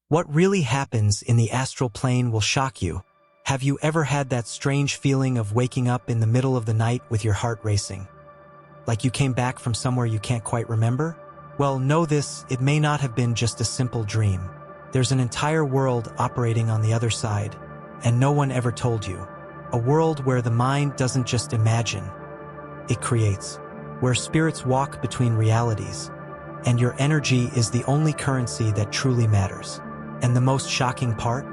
What really happens in the astral plane will shock you. Have you ever had that strange feeling of waking up in the middle of the night with your heart racing? Like you came back from somewhere you can't quite remember? Well, know this, it may not have been just a simple dream. There's an entire world operating on the other side, and no one ever told you. A world where the mind doesn't just imagine, it creates. Where spirits walk between realities, and your energy is the only currency that truly matters. And the most shocking part?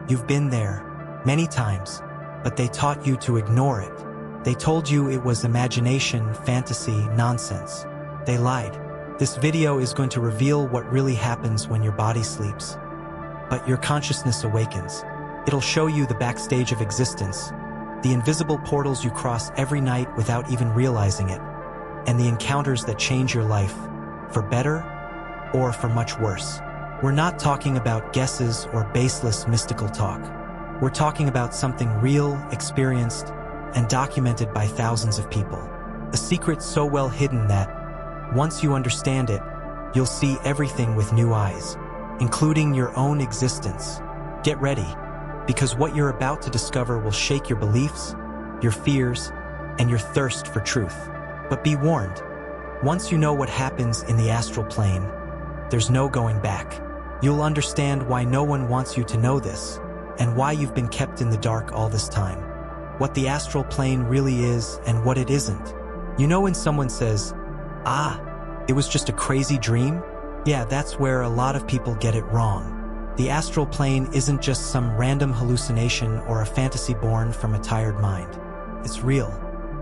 You've been there many times, but they taught you to ignore it. They told you it was imagination, fantasy, nonsense. They lied. This video is going to reveal what really happens when your body sleeps, but your consciousness awakens. It'll show you the backstage of existence, the invisible portals you cross every night without even realizing it, and the encounters that change your life, for better or for much worse. We're not talking about guesses or baseless mystical talk. We're talking about something real, experienced, and documented by thousands of people. A secret so well hidden that, once you understand it, you'll see everything with new eyes, including your own existence. Get ready, because what you're about to discover will shake your beliefs, your fears, and your thirst for truth. But be warned, once you know what happens in the astral plane, there's no going back. You'll understand why no one wants you to know this, and why you've been kept in the dark all this time. What the astral plane really is and what it isn't. You know when someone says, "Ah, it was just a crazy dream?" Yeah, that's where a lot of people get it wrong. The astral plane isn't just some random hallucination or a fantasy born from a tired mind. It's real.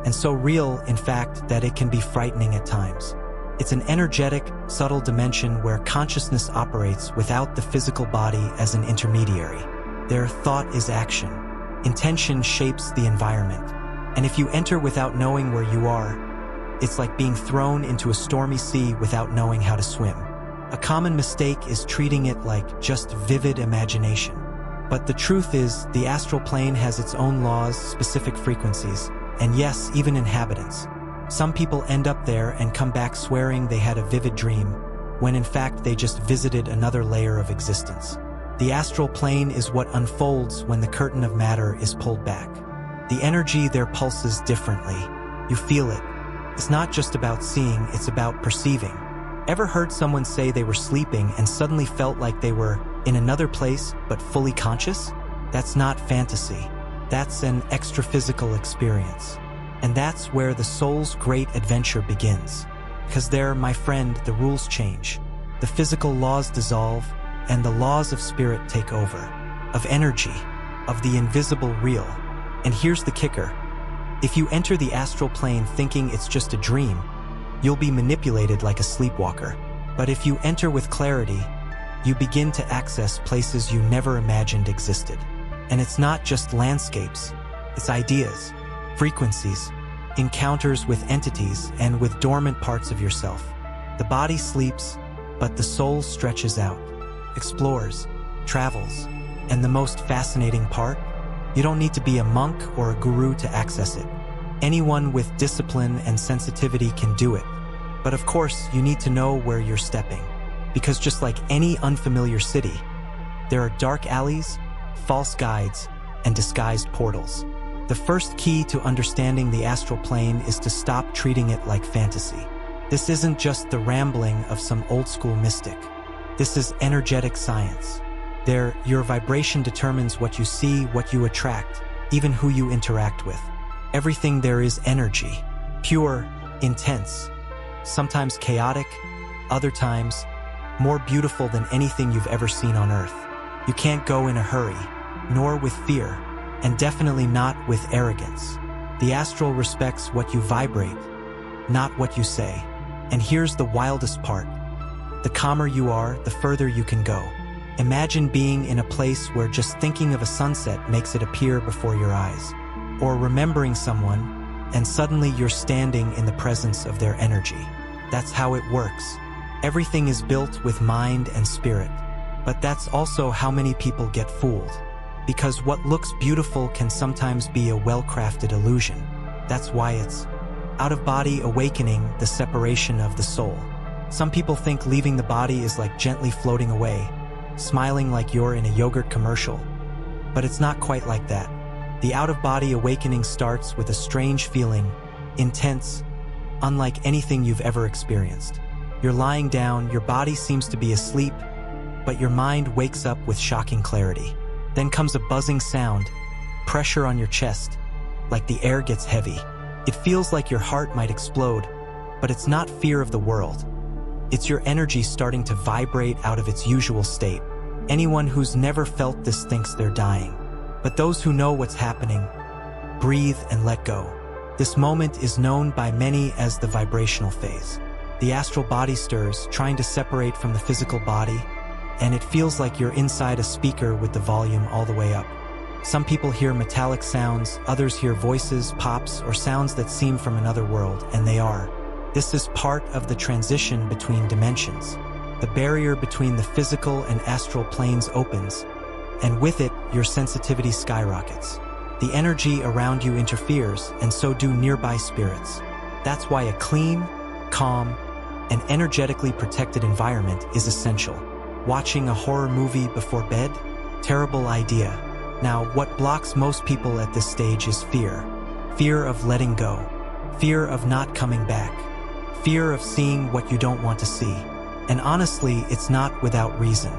And so real, in fact, that it can be frightening at times. It's an energetic, subtle dimension where consciousness operates without the physical body as an intermediary. Their thought is action. Intention shapes the environment. And if you enter without knowing where you are, it's like being thrown into a stormy sea without knowing how to swim. A common mistake is treating it like just vivid imagination. But the truth is, the astral plane has its own laws, specific frequencies, and yes, even inhabitants. Some people end up there and come back swearing they had a vivid dream, when in fact they just visited another layer of existence. The astral plane is what unfolds when the curtain of matter is pulled back. The energy there pulses differently. You feel it. It's not just about seeing, it's about perceiving. Ever heard someone say they were sleeping and suddenly felt like they were in another place but fully conscious? That's not fantasy. That's an extra-physical experience. And that's where the soul's great adventure begins. Because there, my friend, the rules change. The physical laws dissolve, and the laws of spirit take over. Of energy, of the invisible real. And here's the kicker. If you enter the astral plane thinking it's just a dream, you'll be manipulated like a sleepwalker. But if you enter with clarity, you begin to access places you never imagined existed. And it's not just landscapes, it's ideas, frequencies, encounters with entities and with dormant parts of yourself. The body sleeps, but the soul stretches out, explores, travels, and the most fascinating part? You don't need to be a monk or a guru to access it. Anyone with discipline and sensitivity can do it. But of course, you need to know where you're stepping. Because just like any unfamiliar city, there are dark alleys, false guides, and disguised portals. The first key to understanding the astral plane is to stop treating it like fantasy. This isn't just the rambling of some old-school mystic. This is energetic science. There, your vibration determines what you see, what you attract, even who you interact with. Everything there is energy, pure, intense, sometimes chaotic, other times more beautiful than anything you've ever seen on Earth. You can't go in a hurry, nor with fear, and definitely not with arrogance. The astral respects what you vibrate, not what you say. And here's the wildest part. The calmer you are, the further you can go. Imagine being in a place where just thinking of a sunset makes it appear before your eyes. Or remembering someone, and suddenly you're standing in the presence of their energy. That's how it works. Everything is built with mind and spirit. But that's also how many people get fooled. Because what looks beautiful can sometimes be a well-crafted illusion. That's why it's out-of-body awakening, the separation of the soul. Some people think leaving the body is like gently floating away, smiling like you're in a yogurt commercial. But it's not quite like that. The out-of-body awakening starts with a strange feeling, intense, unlike anything you've ever experienced. You're lying down, your body seems to be asleep, but your mind wakes up with shocking clarity. Then comes a buzzing sound, pressure on your chest, like the air gets heavy. It feels like your heart might explode, but it's not fear of the world. It's your energy starting to vibrate out of its usual state. Anyone who's never felt this thinks they're dying. But those who know what's happening, breathe and let go. This moment is known by many as the vibrational phase. The astral body stirs, trying to separate from the physical body, and it feels like you're inside a speaker with the volume all the way up. Some people hear metallic sounds, others hear voices, pops, or sounds that seem from another world, and they are. This is part of the transition between dimensions. The barrier between the physical and astral planes opens, and with it, your sensitivity skyrockets. The energy around you interferes, and so do nearby spirits. That's why a clean, calm, and energetically protected environment is essential. Watching a horror movie before bed? Terrible idea. Now, what blocks most people at this stage is fear. Fear of letting go. Fear of not coming back. Fear of seeing what you don't want to see. And honestly, it's not without reason.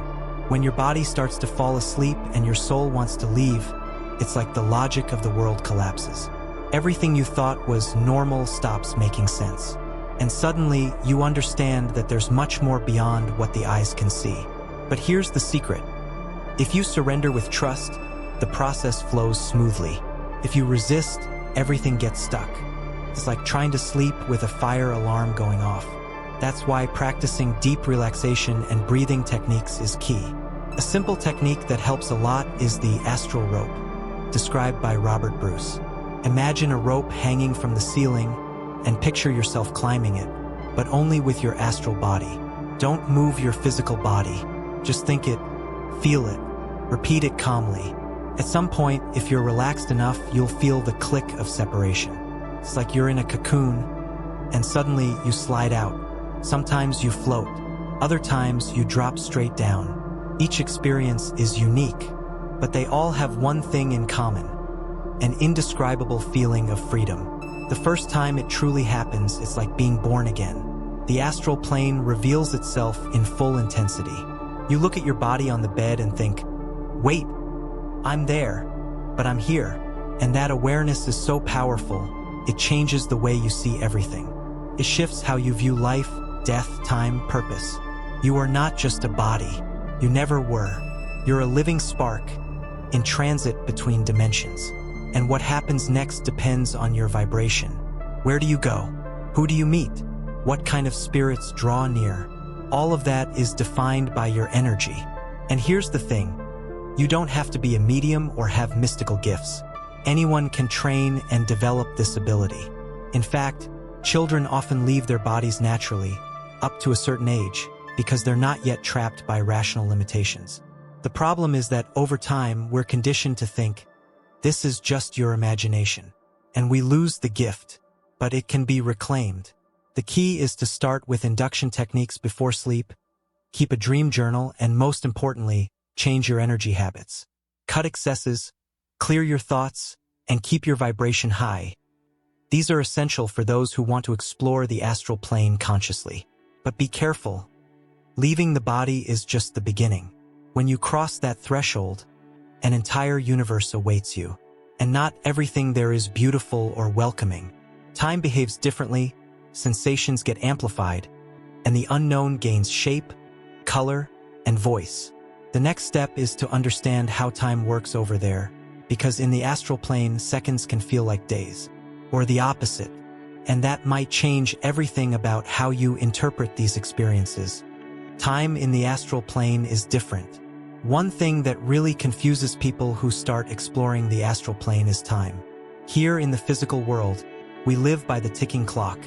When your body starts to fall asleep and your soul wants to leave, it's like the logic of the world collapses. Everything you thought was normal stops making sense. And suddenly, you understand that there's much more beyond what the eyes can see. But here's the secret. If you surrender with trust, the process flows smoothly. If you resist, everything gets stuck. It's like trying to sleep with a fire alarm going off. That's why practicing deep relaxation and breathing techniques is key. A simple technique that helps a lot is the astral rope, described by Robert Bruce. Imagine a rope hanging from the ceiling and picture yourself climbing it, but only with your astral body. Don't move your physical body. Just think it, feel it, repeat it calmly. At some point, if you're relaxed enough, you'll feel the click of separation. It's like you're in a cocoon, and suddenly you slide out. Sometimes you float, other times you drop straight down. Each experience is unique, but they all have one thing in common: an indescribable feeling of freedom. The first time it truly happens, it's like being born again. The astral plane reveals itself in full intensity. You look at your body on the bed and think, wait, I'm there, but I'm here. And that awareness is so powerful, it changes the way you see everything. It shifts how you view life, death, time, purpose. You are not just a body. You never were. You're a living spark, in transit between dimensions. And what happens next depends on your vibration. Where do you go? Who do you meet? What kind of spirits draw near? All of that is defined by your energy. And here's the thing. You don't have to be a medium or have mystical gifts. Anyone can train and develop this ability. In fact, children often leave their bodies naturally, up to a certain age, because they're not yet trapped by rational limitations. The problem is that over time, we're conditioned to think, this is just your imagination, and we lose the gift, but it can be reclaimed. The key is to start with induction techniques before sleep, keep a dream journal, and most importantly, change your energy habits. Cut excesses, clear your thoughts, and keep your vibration high. These are essential for those who want to explore the astral plane consciously. But be careful. Leaving the body is just the beginning. When you cross that threshold, an entire universe awaits you. And not everything there is beautiful or welcoming. Time behaves differently, sensations get amplified, and the unknown gains shape, color, and voice. The next step is to understand how time works over there, because in the astral plane, seconds can feel like days, or the opposite, and that might change everything about how you interpret these experiences. Time in the astral plane is different. One thing that really confuses people who start exploring the astral plane is time. Here in the physical world, we live by the ticking clock.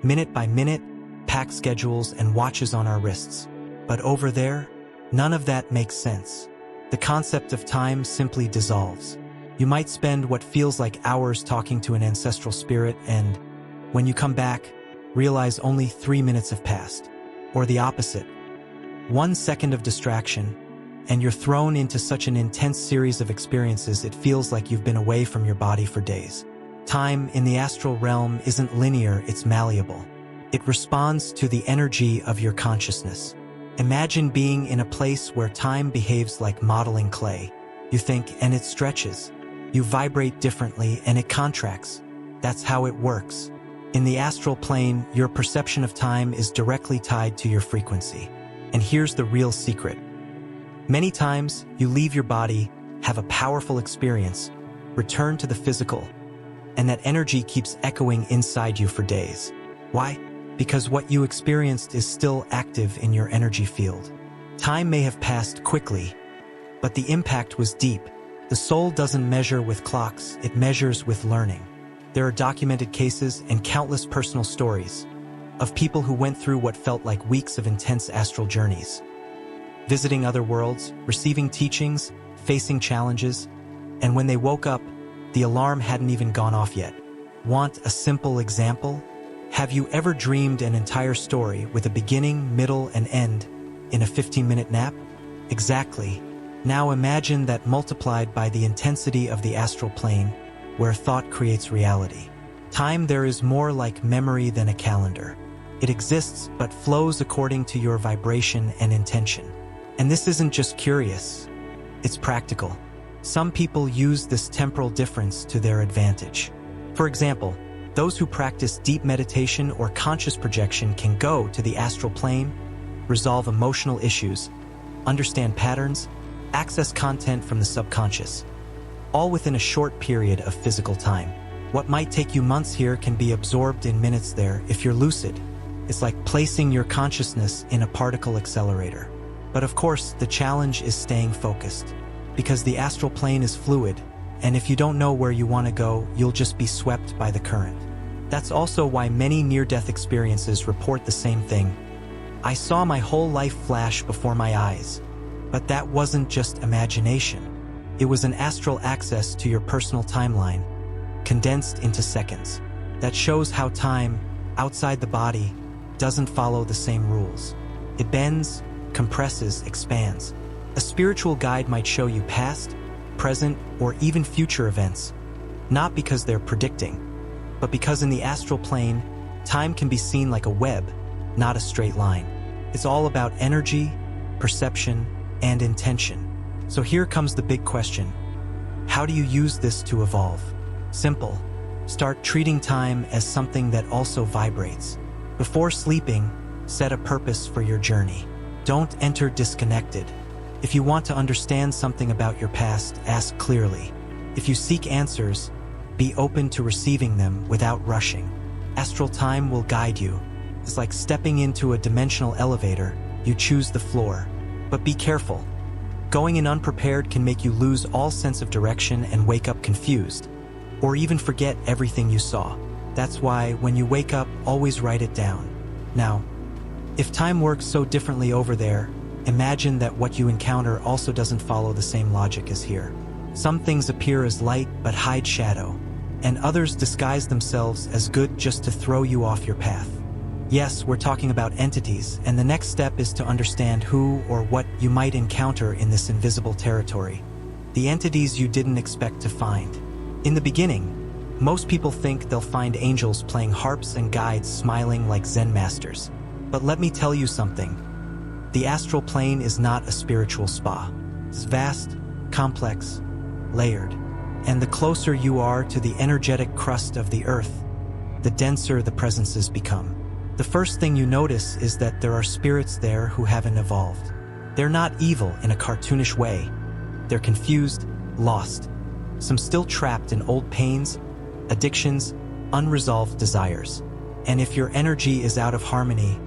Minute by minute, packed schedules and watches on our wrists. But over there, none of that makes sense. The concept of time simply dissolves. You might spend what feels like hours talking to an ancestral spirit and, when you come back, realize only 3 minutes have passed. Or the opposite. 1 second of distraction, and you're thrown into such an intense series of experiences it feels like you've been away from your body for days. Time in the astral realm isn't linear, it's malleable. It responds to the energy of your consciousness. Imagine being in a place where time behaves like modeling clay. You think, and it stretches. You vibrate differently, and it contracts. That's how it works. In the astral plane, your perception of time is directly tied to your frequency. And here's the real secret. Many times, you leave your body, have a powerful experience, return to the physical, and that energy keeps echoing inside you for days. Why? Because what you experienced is still active in your energy field. Time may have passed quickly, but the impact was deep. The soul doesn't measure with clocks, it measures with learning. There are documented cases and countless personal stories of people who went through what felt like weeks of intense astral journeys. Visiting other worlds, receiving teachings, facing challenges, and when they woke up, the alarm hadn't even gone off yet. Want a simple example? Have you ever dreamed an entire story with a beginning, middle, and end in a 15-minute nap? Exactly. Now imagine that multiplied by the intensity of the astral plane, where thought creates reality. Time there is more like memory than a calendar. It exists but flows according to your vibration and intention. And this isn't just curious, it's practical. Some people use this temporal difference to their advantage. For example, those who practice deep meditation or conscious projection can go to the astral plane, resolve emotional issues, understand patterns, access content from the subconscious, all within a short period of physical time. What might take you months here can be absorbed in minutes there if you're lucid. It's like placing your consciousness in a particle accelerator. But of course, the challenge is staying focused, because the astral plane is fluid, and if you don't know where you want to go, you'll just be swept by the current. That's also why many near-death experiences report the same thing. I saw my whole life flash before my eyes. But that wasn't just imagination. It was an astral access to your personal timeline, condensed into seconds. That shows how time, outside the body, doesn't follow the same rules. It bends, compresses, expands. A spiritual guide might show you past, present, or even future events, not because they're predicting, but because in the astral plane, time can be seen like a web, not a straight line. It's all about energy, perception, and intention. So here comes the big question. How do you use this to evolve? Simple. Start treating time as something that also vibrates. Before sleeping, set a purpose for your journey. Don't enter disconnected. If you want to understand something about your past, ask clearly. If you seek answers, be open to receiving them without rushing. Astral time will guide you. It's like stepping into a dimensional elevator. You choose the floor. But be careful. Going in unprepared can make you lose all sense of direction and wake up confused, or even forget everything you saw. That's why, when you wake up, always write it down. Now, if time works so differently over there, imagine that what you encounter also doesn't follow the same logic as here. Some things appear as light but hide shadow, and others disguise themselves as good just to throw you off your path. Yes, we're talking about entities, and the next step is to understand who or what you might encounter in this invisible territory. The entities you didn't expect to find. In the beginning, most people think they'll find angels playing harps and guides smiling like Zen masters. But let me tell you something. The astral plane is not a spiritual spa. It's vast, complex, layered. And the closer you are to the energetic crust of the earth, the denser the presences become. The first thing you notice is that there are spirits there who haven't evolved. They're not evil in a cartoonish way. They're confused, lost. Some still trapped in old pains, addictions, unresolved desires. And if your energy is out of harmony,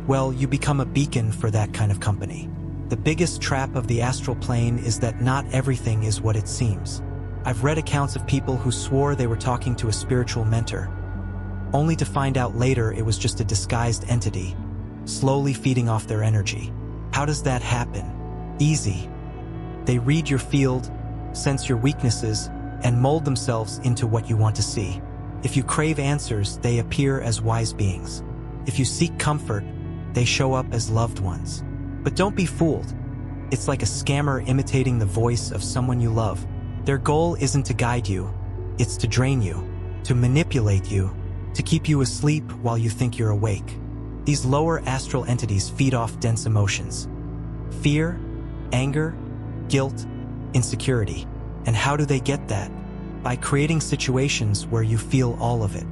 well, you become a beacon for that kind of company. The biggest trap of the astral plane is that not everything is what it seems. I've read accounts of people who swore they were talking to a spiritual mentor, only to find out later it was just a disguised entity, slowly feeding off their energy. How does that happen? Easy. They read your field, sense your weaknesses, and mold themselves into what you want to see. If you crave answers, they appear as wise beings. If you seek comfort, they show up as loved ones. But don't be fooled. It's like a scammer imitating the voice of someone you love. Their goal isn't to guide you, it's to drain you, to manipulate you, to keep you asleep while you think you're awake. These lower astral entities feed off dense emotions: fear, anger, guilt, insecurity. And how do they get that? By creating situations where you feel all of it.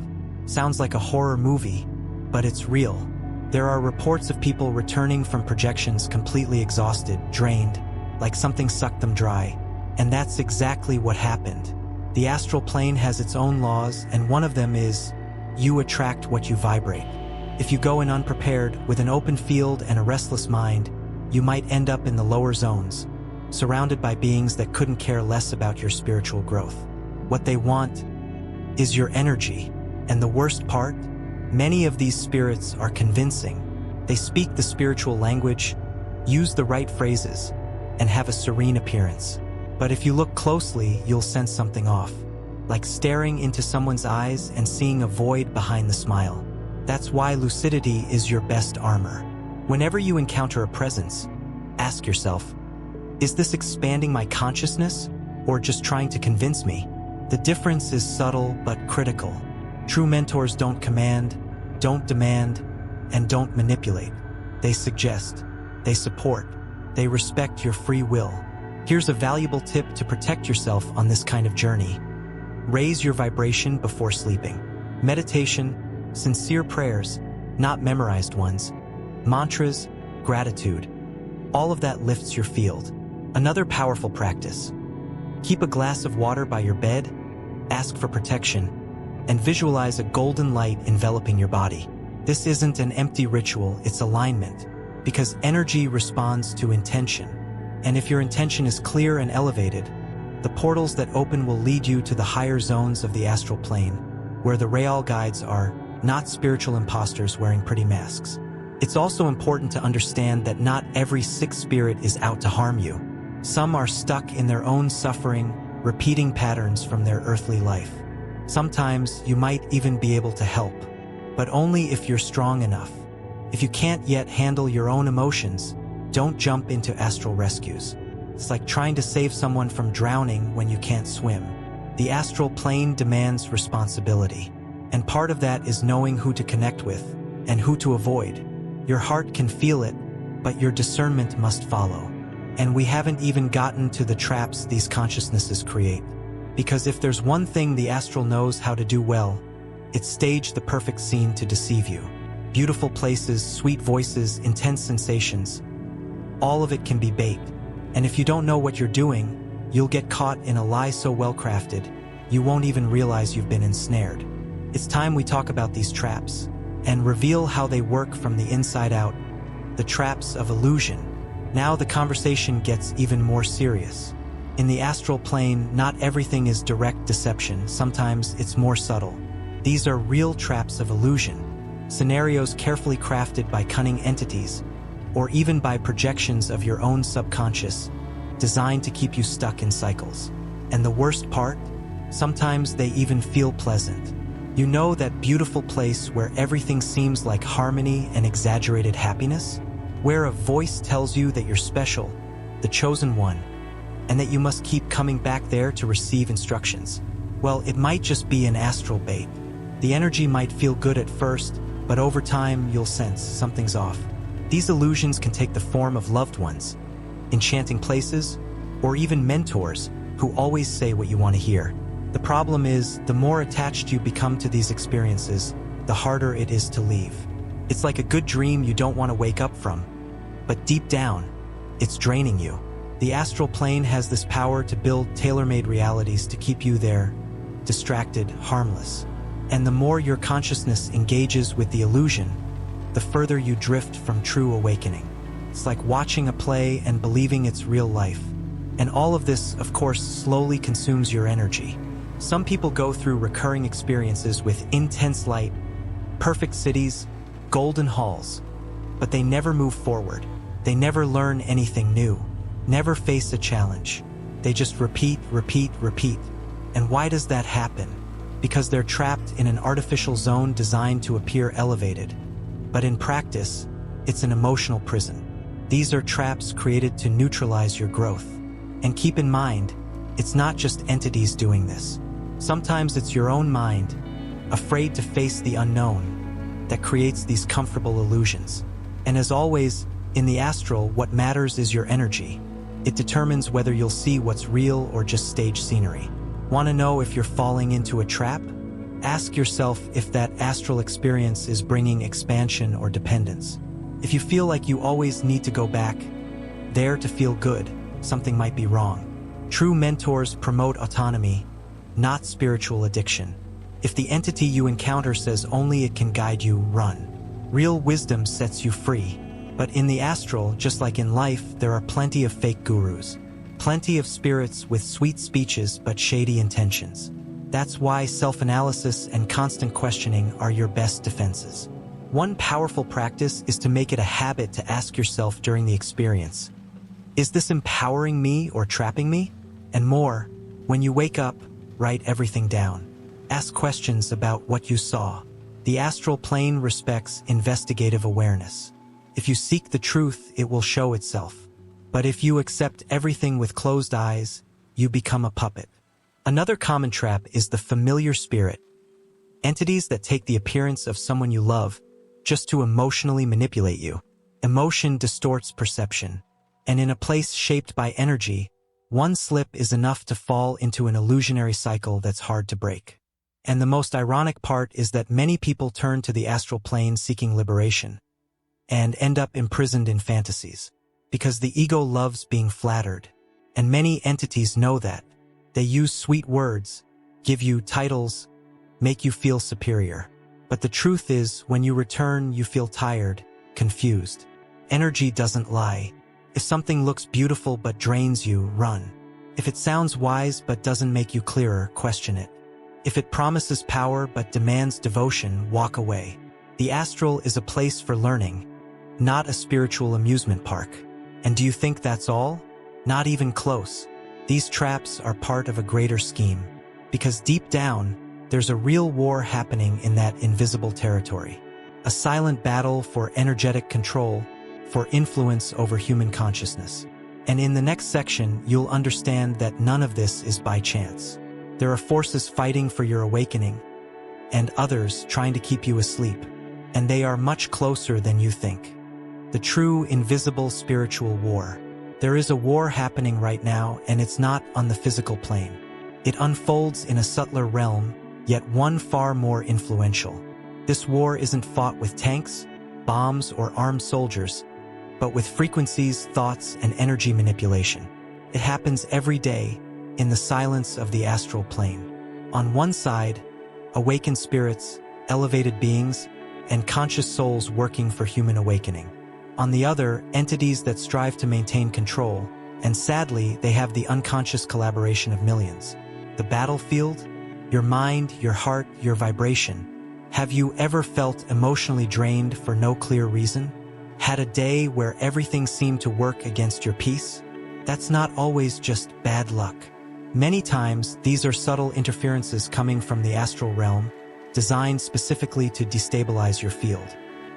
Sounds like a horror movie, but it's real. There are reports of people returning from projections completely exhausted, drained, like something sucked them dry. And that's exactly what happened. The astral plane has its own laws, and one of them is, you attract what you vibrate. If you go in unprepared, with an open field and a restless mind, you might end up in the lower zones, surrounded by beings that couldn't care less about your spiritual growth. What they want is your energy. And the worst part? Many of these spirits are convincing. They speak the spiritual language, use the right phrases, and have a serene appearance. But if you look closely, you'll sense something off, like staring into someone's eyes and seeing a void behind the smile. That's why lucidity is your best armor. Whenever you encounter a presence, ask yourself, is this expanding my consciousness or just trying to convince me? The difference is subtle but critical. True mentors don't command, don't demand, and don't manipulate. They suggest, they support, they respect your free will. Here's a valuable tip to protect yourself on this kind of journey. Raise your vibration before sleeping. Meditation, sincere prayers, not memorized ones, mantras, gratitude. All of that lifts your field. Another powerful practice. Keep a glass of water by your bed, ask for protection, and visualize a golden light enveloping your body. This isn't an empty ritual, it's alignment, because energy responds to intention. And if your intention is clear and elevated, the portals that open will lead you to the higher zones of the astral plane, where the real guides are, not spiritual imposters wearing pretty masks. It's also important to understand that not every sick spirit is out to harm you. Some are stuck in their own suffering, repeating patterns from their earthly life. Sometimes you might even be able to help, but only if you're strong enough. If you can't yet handle your own emotions, don't jump into astral rescues. It's like trying to save someone from drowning when you can't swim. The astral plane demands responsibility, and part of that is knowing who to connect with and who to avoid. Your heart can feel it, but your discernment must follow. And we haven't even gotten to the traps these consciousnesses create. Because if there's one thing the astral knows how to do well, it's stage the perfect scene to deceive you. Beautiful places, sweet voices, intense sensations. All of it can be bait. And if you don't know what you're doing, you'll get caught in a lie so well crafted, you won't even realize you've been ensnared. It's time we talk about these traps and reveal how they work from the inside out. The traps of illusion. Now the conversation gets even more serious. In the astral plane, not everything is direct deception. Sometimes it's more subtle. These are real traps of illusion, scenarios carefully crafted by cunning entities, or even by projections of your own subconscious, designed to keep you stuck in cycles. And the worst part? Sometimes they even feel pleasant. You know that beautiful place where everything seems like harmony and exaggerated happiness? Where a voice tells you that you're special, the chosen one, and that you must keep coming back there to receive instructions. Well, it might just be an astral bait. The energy might feel good at first, but over time you'll sense something's off. These illusions can take the form of loved ones, enchanting places, or even mentors who always say what you want to hear. The problem is, the more attached you become to these experiences, the harder it is to leave. It's like a good dream you don't want to wake up from, but deep down, it's draining you. The astral plane has this power to build tailor-made realities to keep you there, distracted, harmless. And the more your consciousness engages with the illusion, the further you drift from true awakening. It's like watching a play and believing it's real life. And all of this, of course, slowly consumes your energy. Some people go through recurring experiences with intense light, perfect cities, golden halls, but they never move forward. They never learn anything new, never face a challenge. They just repeat, repeat, repeat. And why does that happen? Because they're trapped in an artificial zone designed to appear elevated. But in practice, it's an emotional prison. These are traps created to neutralize your growth. And keep in mind, it's not just entities doing this. Sometimes it's your own mind, afraid to face the unknown, that creates these comfortable illusions. And as always, in the astral, what matters is your energy. It determines whether you'll see what's real or just stage scenery. Want to know if you're falling into a trap? Ask yourself if that astral experience is bringing expansion or dependence. If you feel like you always need to go back there to feel good, something might be wrong. True mentors promote autonomy, not spiritual addiction. If the entity you encounter says only it can guide you, run. Real wisdom sets you free. But in the astral, just like in life, there are plenty of fake gurus. Plenty of spirits with sweet speeches but shady intentions. That's why self-analysis and constant questioning are your best defenses. One powerful practice is to make it a habit to ask yourself during the experience, is this empowering me or trapping me? And more, when you wake up, write everything down. Ask questions about what you saw. The astral plane respects investigative awareness. If you seek the truth, it will show itself. But if you accept everything with closed eyes, you become a puppet. Another common trap is the familiar spirit. Entities that take the appearance of someone you love just to emotionally manipulate you. Emotion distorts perception. And in a place shaped by energy, one slip is enough to fall into an illusionary cycle that's hard to break. And the most ironic part is that many people turn to the astral plane seeking liberation and end up imprisoned in fantasies, because the ego loves being flattered. And many entities know that. They use sweet words, give you titles, make you feel superior. But the truth is, when you return, you feel tired, confused. Energy doesn't lie. If something looks beautiful but drains you, run. If it sounds wise but doesn't make you clearer, question it. If it promises power but demands devotion, walk away. The astral is a place for learning, not a spiritual amusement park. And do you think that's all? Not even close. These traps are part of a greater scheme, because deep down, there's a real war happening in that invisible territory. A silent battle for energetic control, for influence over human consciousness. And in the next section, you'll understand that none of this is by chance. There are forces fighting for your awakening, and others trying to keep you asleep. And they are much closer than you think. The true invisible spiritual war. There is a war happening right now, and it's not on the physical plane. It unfolds in a subtler realm, yet one far more influential. This war isn't fought with tanks, bombs, or armed soldiers, but with frequencies, thoughts, and energy manipulation. It happens every day, in the silence of the astral plane. On one side, awakened spirits, elevated beings, and conscious souls working for human awakening. On the other, entities that strive to maintain control, and sadly, they have the unconscious collaboration of millions. The battlefield? Your mind, your heart, your vibration. Have you ever felt emotionally drained for no clear reason? Had a day where everything seemed to work against your peace? That's not always just bad luck. Many times, these are subtle interferences coming from the astral realm, designed specifically to destabilize your field.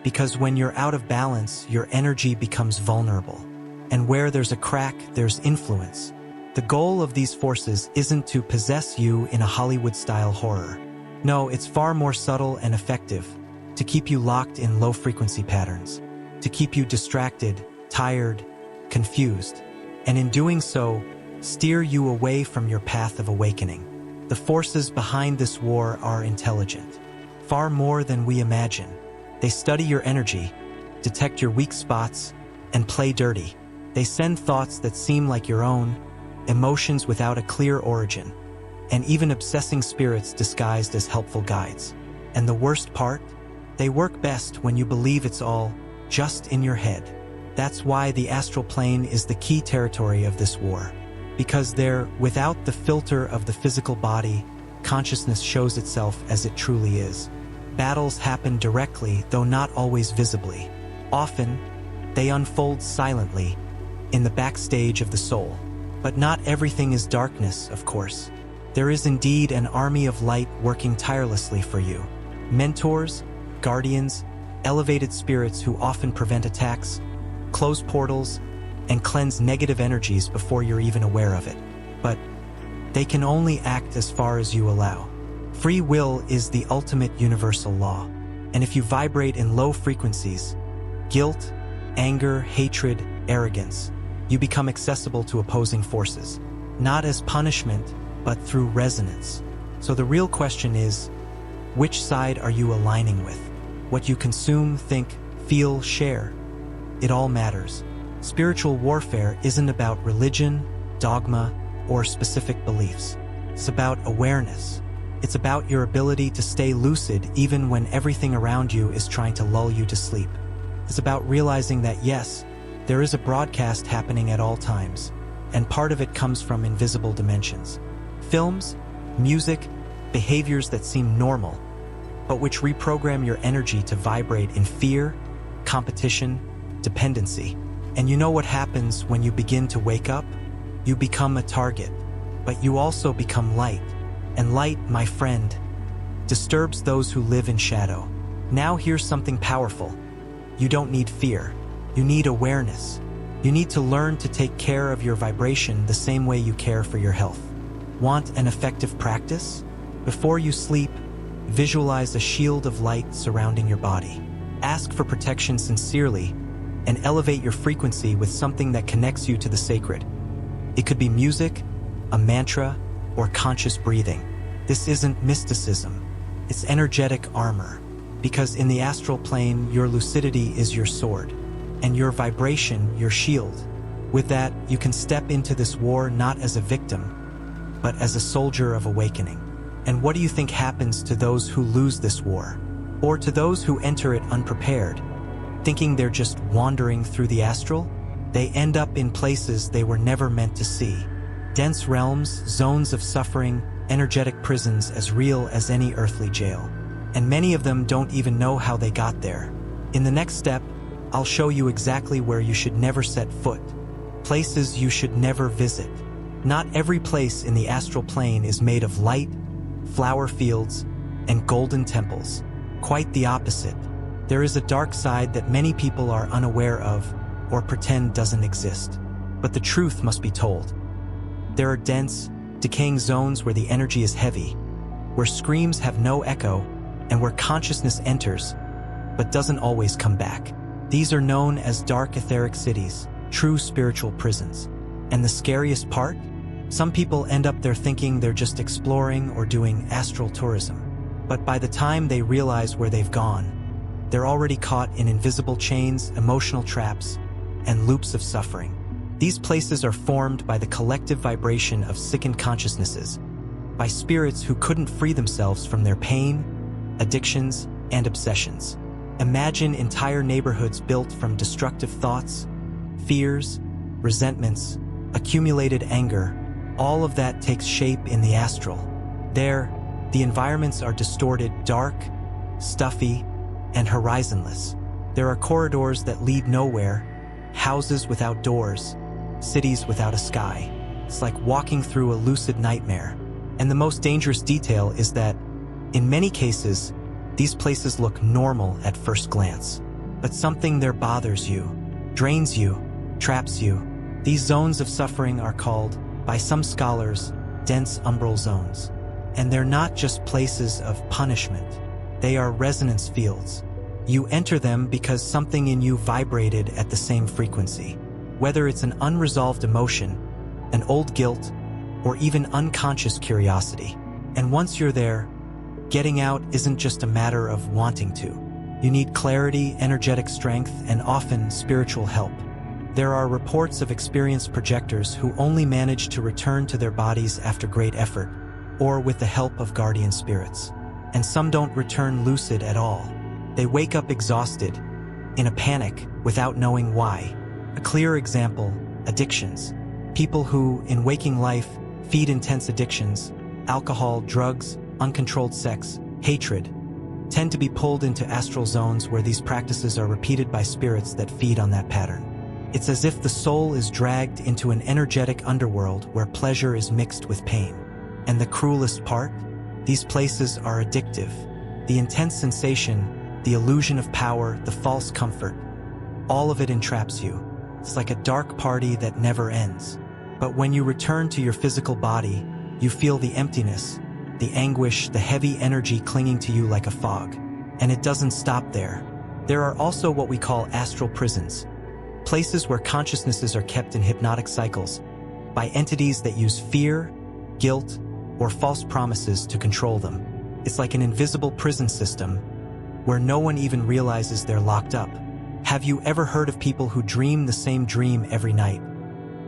Because when you're out of balance, your energy becomes vulnerable. And where there's a crack, there's influence. The goal of these forces isn't to possess you in a Hollywood-style horror. No, it's far more subtle and effective, to keep you locked in low-frequency patterns, to keep you distracted, tired, confused, and in doing so, steer you away from your path of awakening. The forces behind this war are intelligent, far more than we imagine. They study your energy, detect your weak spots, and play dirty. They send thoughts that seem like your own, emotions without a clear origin, and even obsessing spirits disguised as helpful guides. And the worst part? They work best when you believe it's all just in your head. That's why the astral plane is the key territory of this war. Because there, without the filter of the physical body, consciousness shows itself as it truly is. Battles happen directly, though not always visibly. Often, they unfold silently, in the backstage of the soul. But not everything is darkness, of course. There is indeed an army of light working tirelessly for you. Mentors, guardians, elevated spirits who often prevent attacks, close portals, and cleanse negative energies before you're even aware of it. But they can only act as far as you allow. Free will is the ultimate universal law. And if you vibrate in low frequencies, guilt, anger, hatred, arrogance, you become accessible to opposing forces, not as punishment, but through resonance. So the real question is, which side are you aligning with? What you consume, think, feel, share. It all matters. Spiritual warfare isn't about religion, dogma, or specific beliefs. It's about awareness. It's about your ability to stay lucid even when everything around you is trying to lull you to sleep. It's about realizing that yes, there is a broadcast happening at all times, and part of it comes from invisible dimensions. Films, music, behaviors that seem normal, but which reprogram your energy to vibrate in fear, competition, dependency. And you know what happens when you begin to wake up? You become a target, but you also become light. And light, my friend, disturbs those who live in shadow. Now here's something powerful. You don't need fear. You need awareness. You need to learn to take care of your vibration the same way you care for your health. Want an effective practice? Before you sleep, visualize a shield of light surrounding your body. Ask for protection sincerely and elevate your frequency with something that connects you to the sacred. It could be music, a mantra, or conscious breathing. This isn't mysticism. It's energetic armor. Because in the astral plane, your lucidity is your sword, and your vibration, your shield. With that, you can step into this war not as a victim, but as a soldier of awakening. And what do you think happens to those who lose this war? Or to those who enter it unprepared, thinking they're just wandering through the astral? They end up in places they were never meant to see. Dense realms, zones of suffering, energetic prisons as real as any earthly jail. And many of them don't even know how they got there. In the next step, I'll show you exactly where you should never set foot. Places you should never visit. Not every place in the astral plane is made of light, flower fields, and golden temples. Quite the opposite. There is a dark side that many people are unaware of or pretend doesn't exist. But the truth must be told. There are dense, decaying zones where the energy is heavy, where screams have no echo, and where consciousness enters, but doesn't always come back. These are known as dark etheric cities, true spiritual prisons. And the scariest part? Some people end up there thinking they're just exploring or doing astral tourism. But by the time they realize where they've gone, they're already caught in invisible chains, emotional traps, and loops of suffering. These places are formed by the collective vibration of sickened consciousnesses, by spirits who couldn't free themselves from their pain, addictions, and obsessions. Imagine entire neighborhoods built from destructive thoughts, fears, resentments, accumulated anger. All of that takes shape in the astral. There, the environments are distorted, dark, stuffy, and horizonless. There are corridors that lead nowhere, houses without doors, cities without a sky. It's like walking through a lucid nightmare. And the most dangerous detail is that, in many cases, these places look normal at first glance. But something there bothers you, drains you, traps you. These zones of suffering are called, by some scholars, dense umbral zones. And they're not just places of punishment. They are resonance fields. You enter them because something in you vibrated at the same frequency. Whether it's an unresolved emotion, an old guilt, or even unconscious curiosity. And once you're there, getting out isn't just a matter of wanting to. You need clarity, energetic strength, and often spiritual help. There are reports of experienced projectors who only manage to return to their bodies after great effort, or with the help of guardian spirits. And some don't return lucid at all. They wake up exhausted, in a panic, without knowing why. A clear example, addictions. People who, in waking life, feed intense addictions, alcohol, drugs, uncontrolled sex, hatred, tend to be pulled into astral zones where these practices are repeated by spirits that feed on that pattern. It's as if the soul is dragged into an energetic underworld where pleasure is mixed with pain. And the cruelest part? These places are addictive. The intense sensation, the illusion of power, the false comfort, all of it entraps you. It's like a dark party that never ends. But when you return to your physical body, you feel the emptiness, the anguish, the heavy energy clinging to you like a fog. And it doesn't stop there. There are also what we call astral prisons, places where consciousnesses are kept in hypnotic cycles by entities that use fear, guilt, or false promises to control them. It's like an invisible prison system where no one even realizes they're locked up. Have you ever heard of people who dream the same dream every night?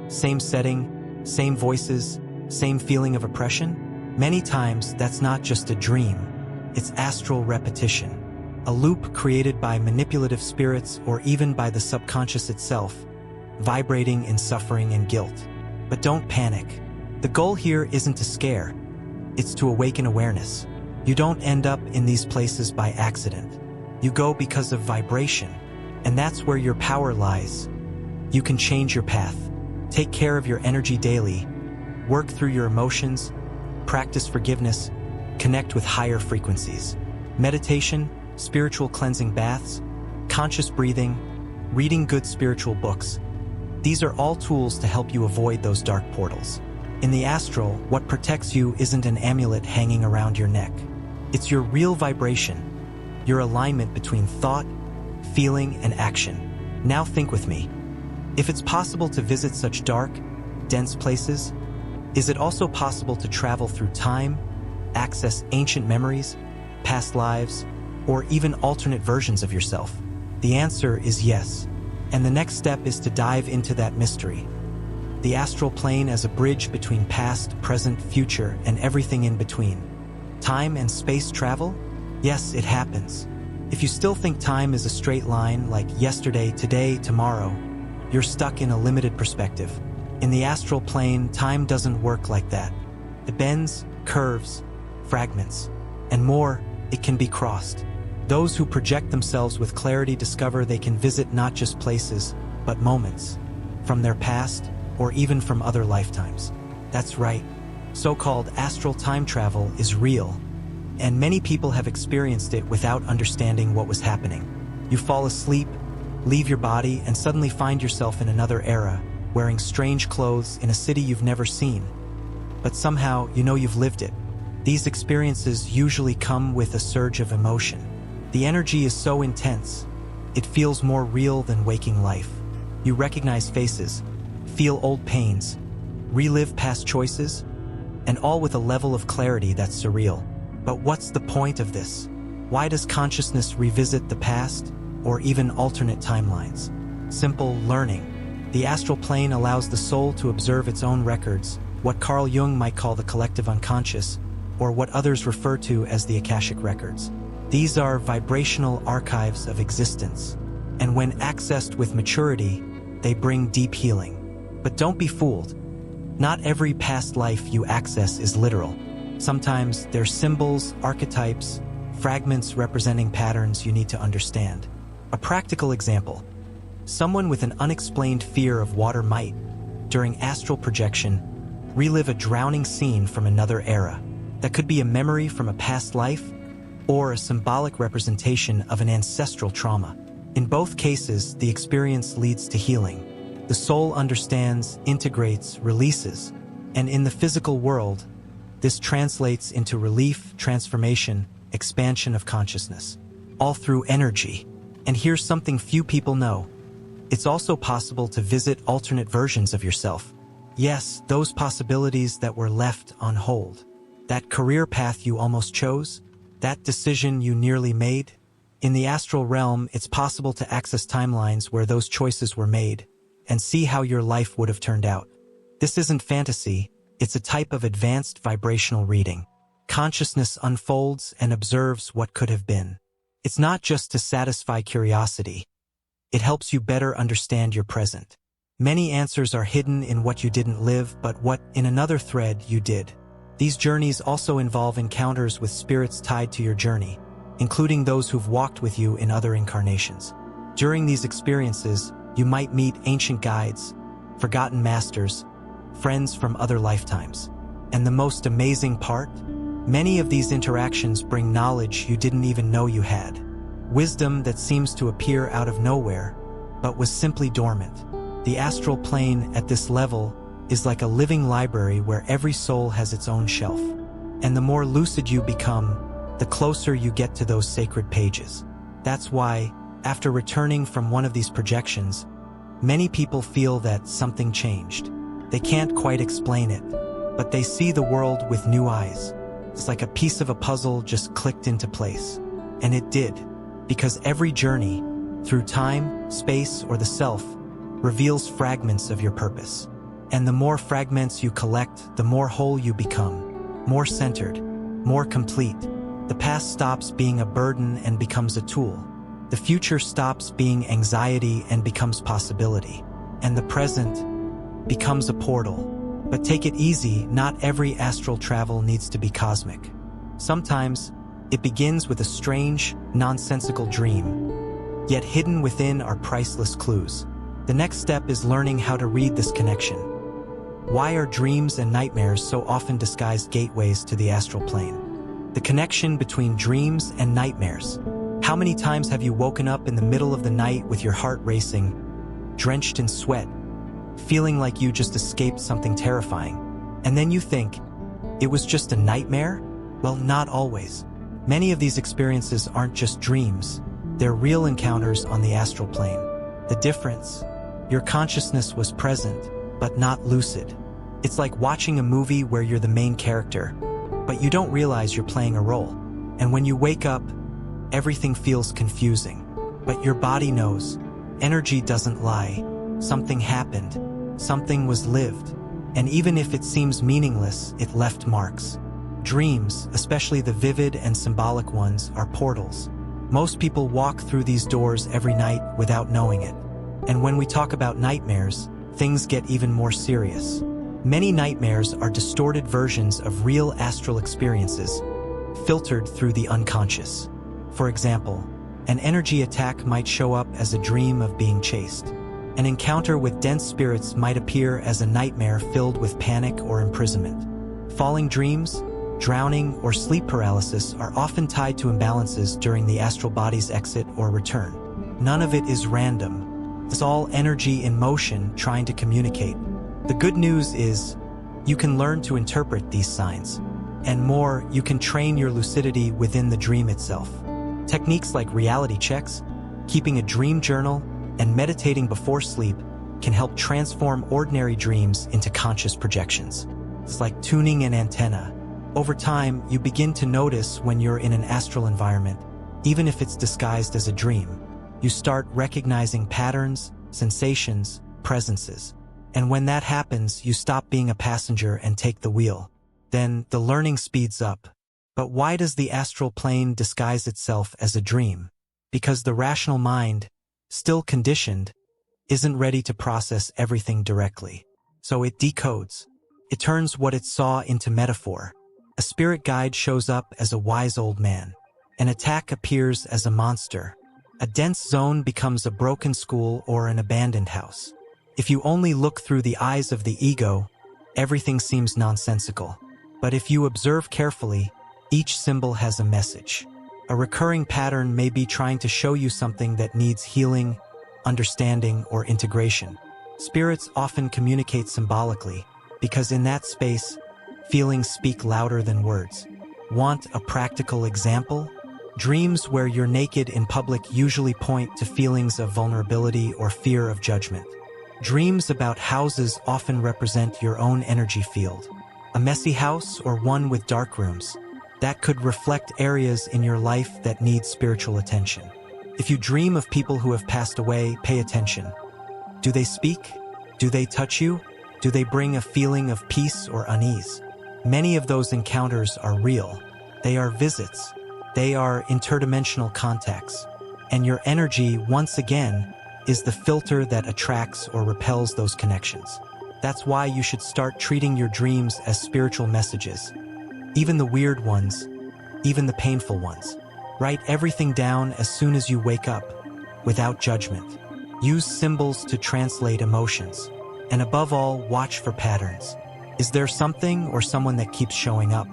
Same setting, same voices, same feeling of oppression? Many times, that's not just a dream. It's astral repetition, a loop created by manipulative spirits or even by the subconscious itself, vibrating in suffering and guilt. But don't panic. The goal here isn't to scare. It's to awaken awareness. You don't end up in these places by accident. You go because of vibration, and that's where your power lies. You can change your path. Take care of your energy daily. Work through your emotions. Practice forgiveness. Connect with higher frequencies. Meditation, spiritual cleansing baths, conscious breathing, reading good spiritual books. These are all tools to help you avoid those dark portals. In the astral, what protects you isn't an amulet hanging around your neck. It's your real vibration, your alignment between thought, feeling, and action. Now think with me. If it's possible to visit such dark, dense places, is it also possible to travel through time, access ancient memories, past lives, or even alternate versions of yourself? The answer is yes. And the next step is to dive into that mystery. The astral plane as a bridge between past, present, future, and everything in between. Time and space travel? Yes, it happens. If you still think time is a straight line, like yesterday, today, tomorrow, you're stuck in a limited perspective. In the astral plane, time doesn't work like that. It bends, curves, fragments, and more, it can be crossed. Those who project themselves with clarity discover they can visit not just places, but moments, from their past, or even from other lifetimes. That's right. So-called astral time travel is real, and many people have experienced it without understanding what was happening. You fall asleep, leave your body, and suddenly find yourself in another era, wearing strange clothes in a city you've never seen. But somehow, you know you've lived it. These experiences usually come with a surge of emotion. The energy is so intense, it feels more real than waking life. You recognize faces, feel old pains, relive past choices, and all with a level of clarity that's surreal. But what's the point of this? Why does consciousness revisit the past, or even alternate timelines? Simple: learning. The astral plane allows the soul to observe its own records, what Carl Jung might call the collective unconscious, or what others refer to as the Akashic records. These are vibrational archives of existence, and when accessed with maturity, they bring deep healing. But don't be fooled. Not every past life you access is literal. Sometimes they're symbols, archetypes, fragments representing patterns you need to understand. A practical example: someone with an unexplained fear of water might, during astral projection, relive a drowning scene from another era. That could be a memory from a past life, or a symbolic representation of an ancestral trauma. In both cases, the experience leads to healing. The soul understands, integrates, releases, and in the physical world, this translates into relief, transformation, expansion of consciousness, all through energy. And here's something few people know. It's also possible to visit alternate versions of yourself. Yes, those possibilities that were left on hold. That career path you almost chose, that decision you nearly made. In the astral realm, it's possible to access timelines where those choices were made, and see how your life would have turned out. This isn't fantasy, it's a type of advanced vibrational reading. Consciousness unfolds and observes what could have been. It's not just to satisfy curiosity. It helps you better understand your present. Many answers are hidden in what you didn't live, but what, in another thread, you did. These journeys also involve encounters with spirits tied to your journey, including those who've walked with you in other incarnations. During these experiences, you might meet ancient guides, forgotten masters, friends from other lifetimes. And the most amazing part? Many of these interactions bring knowledge you didn't even know you had. Wisdom that seems to appear out of nowhere, but was simply dormant. The astral plane at this level is like a living library where every soul has its own shelf. And the more lucid you become, the closer you get to those sacred pages. That's why, after returning from one of these projections, many people feel that something changed. They can't quite explain it, but they see the world with new eyes. It's like a piece of a puzzle just clicked into place. And it did, because every journey, through time, space, or the self, reveals fragments of your purpose. And the more fragments you collect, the more whole you become, more centered, more complete. The past stops being a burden and becomes a tool. The future stops being anxiety and becomes possibility. And the present becomes a portal. But take it easy, not every astral travel needs to be cosmic. Sometimes, it begins with a strange, nonsensical dream, yet hidden within are priceless clues. The next step is learning how to read this connection. Why are dreams and nightmares so often disguised gateways to the astral plane? The connection between dreams and nightmares. How many times have you woken up in the middle of the night with your heart racing, drenched in sweat, feeling like you just escaped something terrifying? And then you think, it was just a nightmare? Well, not always. Many of these experiences aren't just dreams, they're real encounters on the astral plane. The difference? Your consciousness was present, but not lucid. It's like watching a movie where you're the main character, but you don't realize you're playing a role. And when you wake up, everything feels confusing. But your body knows. Energy doesn't lie. Something happened. Something was lived. And even if it seems meaningless, it left marks. Dreams, especially the vivid and symbolic ones, are portals. Most people walk through these doors every night without knowing it. And when we talk about nightmares, things get even more serious. Many nightmares are distorted versions of real astral experiences, filtered through the unconscious. For example, an energy attack might show up as a dream of being chased. An encounter with dense spirits might appear as a nightmare filled with panic or imprisonment. Falling dreams, drowning, or sleep paralysis are often tied to imbalances during the astral body's exit or return. None of it is random. It's all energy in motion trying to communicate. The good news is, you can learn to interpret these signs. And more, you can train your lucidity within the dream itself. Techniques like reality checks, keeping a dream journal, and meditating before sleep can help transform ordinary dreams into conscious projections. It's like tuning an antenna. Over time, you begin to notice when you're in an astral environment, even if it's disguised as a dream. You start recognizing patterns, sensations, presences. And when that happens, you stop being a passenger and take the wheel. Then the learning speeds up. But why does the astral plane disguise itself as a dream? Because the rational mind, still conditioned, isn't ready to process everything directly. So it decodes. It turns what it saw into metaphor. A spirit guide shows up as a wise old man. An attack appears as a monster. A dense zone becomes a broken school or an abandoned house. If you only look through the eyes of the ego, everything seems nonsensical. But if you observe carefully, each symbol has a message. A recurring pattern may be trying to show you something that needs healing, understanding, or integration. Spirits often communicate symbolically, because in that space, feelings speak louder than words. Want a practical example? Dreams where you're naked in public usually point to feelings of vulnerability or fear of judgment. Dreams about houses often represent your own energy field. A messy house or one with dark rooms, that could reflect areas in your life that need spiritual attention. If you dream of people who have passed away, pay attention. Do they speak? Do they touch you? Do they bring a feeling of peace or unease? Many of those encounters are real. They are visits. They are interdimensional contacts. And your energy, once again, is the filter that attracts or repels those connections. That's why you should start treating your dreams as spiritual messages. Even the weird ones, even the painful ones. Write everything down as soon as you wake up, without judgment. Use symbols to translate emotions. And above all, watch for patterns. Is there something or someone that keeps showing up?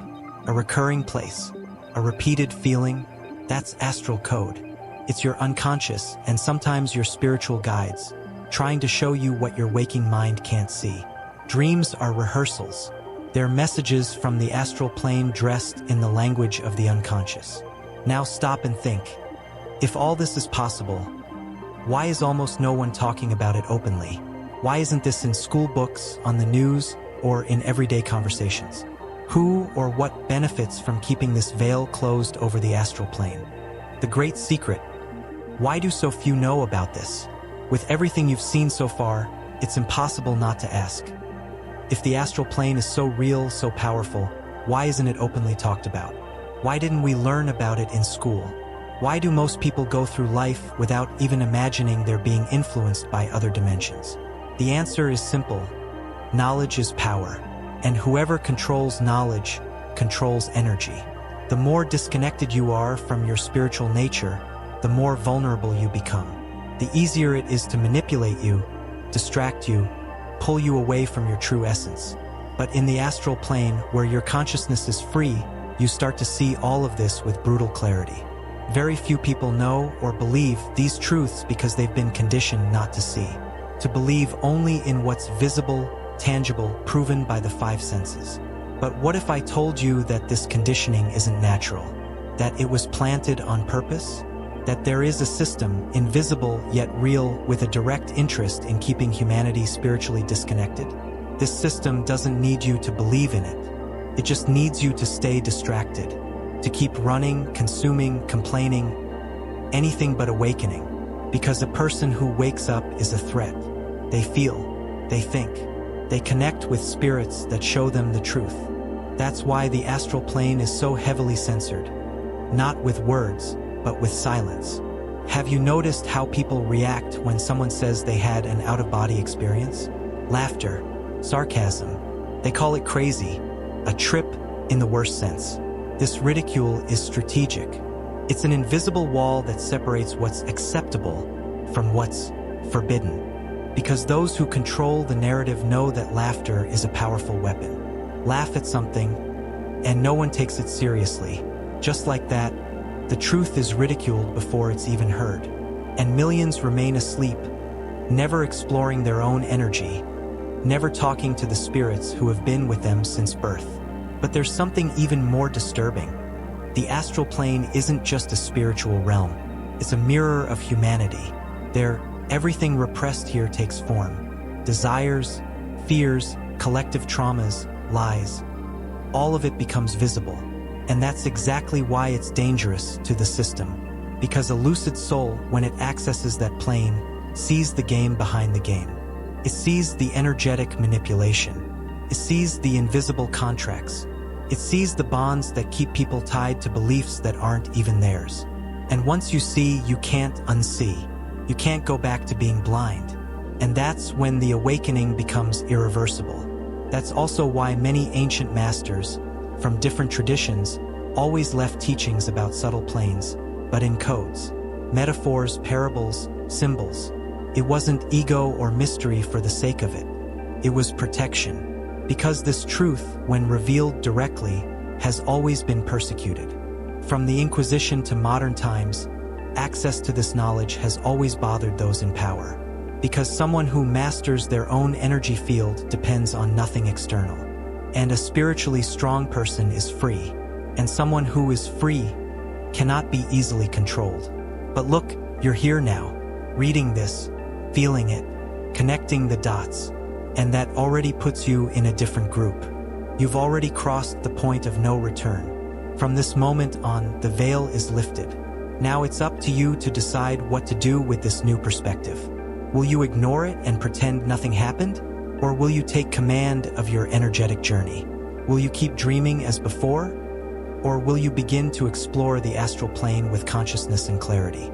A recurring place? A repeated feeling? That's astral code. It's your unconscious and sometimes your spiritual guides, trying to show you what your waking mind can't see. Dreams are rehearsals. They're messages from the astral plane dressed in the language of the unconscious. Now stop and think. If all this is possible, why is almost no one talking about it openly? Why isn't this in school books, on the news, or in everyday conversations? Who or what benefits from keeping this veil closed over the astral plane? The great secret. Why do so few know about this? With everything you've seen so far, it's impossible not to ask. If the astral plane is so real, so powerful, why isn't it openly talked about? Why didn't we learn about it in school? Why do most people go through life without even imagining they're being influenced by other dimensions? The answer is simple. Knowledge is power, and whoever controls knowledge controls energy. The more disconnected you are from your spiritual nature, the more vulnerable you become. The easier it is to manipulate you, distract you, pull you away from your true essence. But in the astral plane, where your consciousness is free, you start to see all of this with brutal clarity. Very few people know or believe these truths because they've been conditioned not to see. To believe only in what's visible, tangible, proven by the five senses. But what if I told you that this conditioning isn't natural? That it was planted on purpose? That there is a system, invisible yet real, with a direct interest in keeping humanity spiritually disconnected? This system doesn't need you to believe in it. It just needs you to stay distracted, to keep running, consuming, complaining, anything but awakening. Because a person who wakes up is a threat. They feel, they think, they connect with spirits that show them the truth. That's why the astral plane is so heavily censored. Not with words, but with silence. Have you noticed how people react when someone says they had an out-of-body experience? Laughter, sarcasm. They call it crazy, a trip in the worst sense. This ridicule is strategic. It's an invisible wall that separates what's acceptable from what's forbidden. Because those who control the narrative know that laughter is a powerful weapon. Laugh at something, and no one takes it seriously. Just like that, the truth is ridiculed before it's even heard. And millions remain asleep, never exploring their own energy, never talking to the spirits who have been with them since birth. But there's something even more disturbing. The astral plane isn't just a spiritual realm. It's a mirror of humanity. Everything repressed here takes form. Desires, fears, collective traumas, lies. All of it becomes visible. And that's exactly why it's dangerous to the system. Because a lucid soul, when it accesses that plane, sees the game behind the game. It sees the energetic manipulation. It sees the invisible contracts. It sees the bonds that keep people tied to beliefs that aren't even theirs. And once you see, you can't unsee. You can't go back to being blind. And that's when the awakening becomes irreversible. That's also why many ancient masters, from different traditions, always left teachings about subtle planes, but in codes, metaphors, parables, symbols. It wasn't ego or mystery for the sake of it. It was protection. Because this truth, when revealed directly, has always been persecuted. From the Inquisition to modern times, access to this knowledge has always bothered those in power. Because someone who masters their own energy field depends on nothing external. And a spiritually strong person is free. And someone who is free cannot be easily controlled. But look, you're here now, reading this, feeling it, connecting the dots. And that already puts you in a different group. You've already crossed the point of no return. From this moment on, the veil is lifted. Now it's up to you to decide what to do with this new perspective. Will you ignore it and pretend nothing happened? Or will you take command of your energetic journey? Will you keep dreaming as before? Or will you begin to explore the astral plane with consciousness and clarity?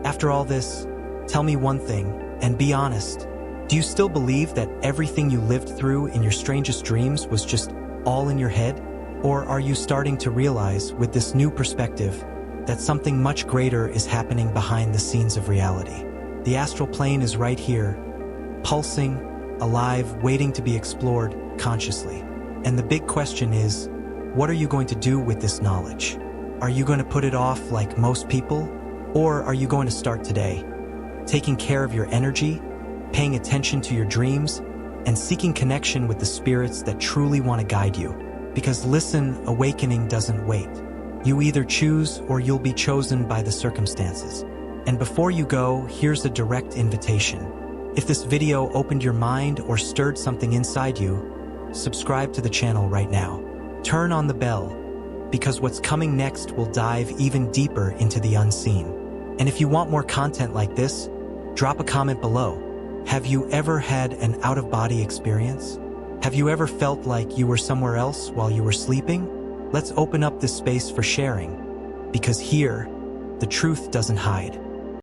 After all this, tell me one thing, and be honest. Do you still believe that everything you lived through in your strangest dreams was just all in your head? Or are you starting to realize, with this new perspective, that something much greater is happening behind the scenes of reality? The astral plane is right here, pulsing, alive, waiting to be explored consciously. And the big question is, what are you going to do with this knowledge? Are you going to put it off like most people? Or are you going to start today, taking care of your energy, paying attention to your dreams, and seeking connection with the spirits that truly want to guide you. Because listen, awakening doesn't wait. You either choose or you'll be chosen by the circumstances. And before you go, here's a direct invitation. If this video opened your mind or stirred something inside you, subscribe to the channel right now. Turn on the bell, because what's coming next will dive even deeper into the unseen. And if you want more content like this, drop a comment below. Have you ever had an out-of-body experience? Have you ever felt like you were somewhere else while you were sleeping? Let's open up this space for sharing, because here, the truth doesn't hide.